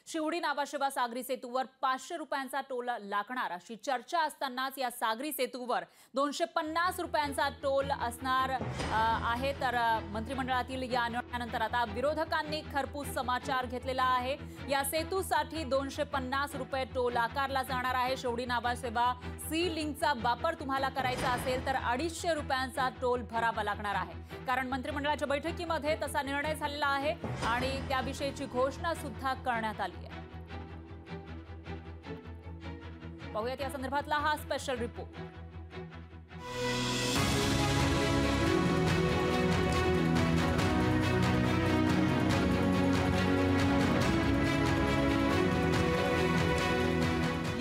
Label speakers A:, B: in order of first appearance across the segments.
A: शिवडी नावाशिवा सागरी सेतूवर 500 रुपयांचा टोल लागणार अशी चर्चा असतानाच या सागरी सेतूवर 250 रुपयांचा टोल असणार आहे। तर मंत्रिमंडळातील या निर्णयानंतर आता विरोधकांनी खरपूस समाचार घेतलेला आहे। या सेतूसाठी 250 रुपये टोल आकारला जाणार आहे। शिवडी नावाशिवा सी लिंकचा वापर तुम्हाला करायचा असेल तर 250 रुपयांचा टोल भरावा लागणार आहे, कारण मंत्रिमंडळाच्या बैठकीमध्ये तसा निर्णय झालेला आहे आणि त्याविषयीची घोषणा सुद्धा करण्यात आली आहे। पाहूयात या संदर्भातला हा स्पेशल रिपोर्ट।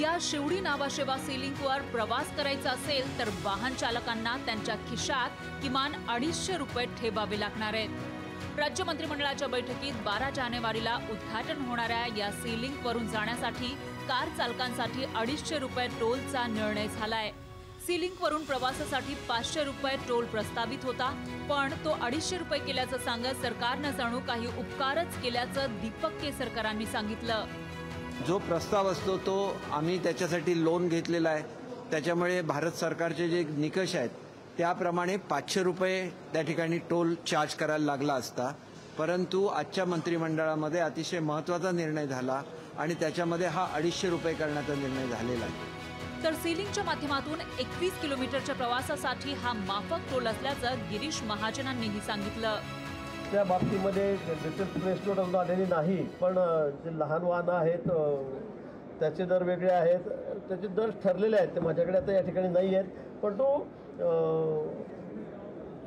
A: या शिवडी नावाशिवा सी लिंकवर प्रवास करायचा असेल तर वाहन चालकांना त्यांच्या खिशात किमान 250 रुपये ठेवावे लागणार आहेत। राज्य मंत्रिमंडळाच्या बैठकीत 12 जानेवारीला उद्घाटन होणाऱ्या या सी लिंक वरून जाण्यासाठी कार चालकांसाठी 250 रुपये टोलचा निर्णय झालाय। सी लिंक वरून प्रवासासाठी 500 रुपये टोल प्रस्तावित होता, पण तो 250 रुपये केल्याचं सांगत सरकारनं जणू काही उपकारच केल्याचं दीपक केसरकरांनी सांगितलं।
B: जो प्रस्ताव असतो तो आम्ही त्याच्यासाठी लोन घेतलेला आहे, त्याच्यामुळे भारत सरकारचे जे निकष आहेत त्याप्रमाणे 500 रुपये त्या ठिकाणी टोल चार्ज करायला लागला असता, परंतु आजच्या मंत्रिमंडळामध्ये अतिशय महत्त्वाचा निर्णय झाला आणि त्याच्यामध्ये हा 250 रुपये करण्याचा निर्णय झालेला आहे।
A: तर सी लिंकच्या माध्यमातून 21 किलोमीटरच्या प्रवासासाठी हा माफक टोल असल्याचं गिरीश महाजनांनीही सांगितलं।
C: त्या बाबतीमध्ये प्रेस नोट आलेली नाही, पण जे लहान वाहनं आहेत त्याचे दर वेगळे आहेत, त्याचे दर ठरलेले आहेत, ते माझ्याकडे आता या ठिकाणी नाही आहेत, पण तो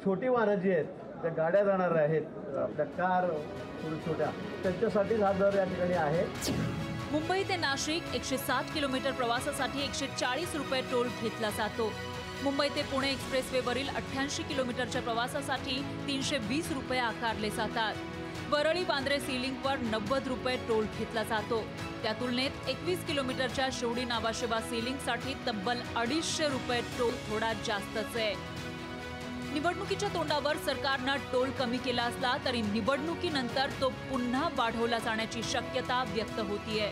C: छोटी वाहनं जी आहेत, त्या गाड्या जाणाऱ्या आहेत, आपल्या कार छोट्या, त्यांच्यासाठी हा दर या ठिकाणी आहे।
A: मुंबई ते नाशिक 107 किलोमीटर प्रवासासाठी 140 रुपये टोल घेतला जातो। मुंबई ते पुणे एक्सप्रेसवेवरील 88 किलोमीटरच्या प्रवासासाठी 320 रुपये आकारले जातात। वरळी बांद्रे सी लिंकवर 90 रुपये टोल घेतला जातो। त्या तुलनेत 21 किलोमीटरच्या शिवडी नावाशिवा सी लिंकसाठी तब्बल 250 रुपये टोल थोडा जास्तच आहे। निवडणुकीच्या तोंडावर सरकारनं टोल कमी केला असला तरी निवडणुकीनंतर तो पुन्हा वाढवला जाण्याची शक्यता व्यक्त होतीये।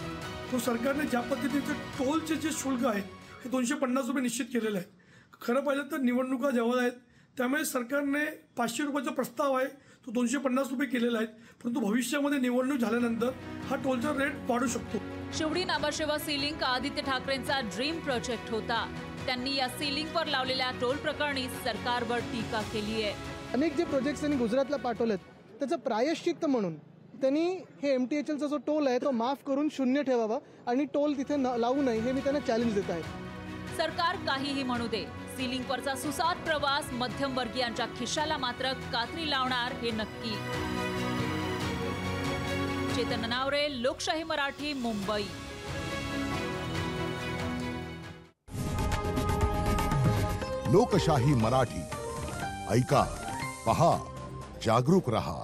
D: तो सरकारने ज्या पद्धतीचे टोलचे जे शुल्क आहे हे 250 रुपये निश्चित केलेले आहे। खरं पाहिलं तर निवडणुका जवळ आहेत, त्यामुळे सरकारने 500 रुपयाचा प्रस्ताव आहे तो 250 रुपये केलेला आहे, परंतु भविष्यामध्ये निवडणूक झाल्यानंतर हा टोलचा रेट वाढू शकतो।
A: शिवडी नावाशिवा सी लिंक आदित्य ठाकरेंचा ड्रीम प्रोजेक्ट होता। त्यांनी या सी लिंकवर लावलेल्या टोल प्रकरणी सरकारवर टीका केली आहे।
E: अनेक जे प्रोजेक्ट्स त्यांनी गुजरातला पाठवलेत त्याचं प्रायश्चित्त म्हणून त्यांनी हे MTHLचा जो टोल आहे तो माफ करून 0 ठेवावा आणि टोल तिथे लावू नये, हे मी त्यांना चॅलेंज देत आहे।
A: सरकार काहीही म्हणू दे, सी लिंकवरचा सुसाट प्रवास मध्यमवर्गीयांच्या खिशाला मात्र कात्री लावणार हे नक्की। चेतन नावरे, लोकशाही मराठी, मुंबई।
F: लोकशाही मराठी, ऐका, पहा, जागरूक रहा।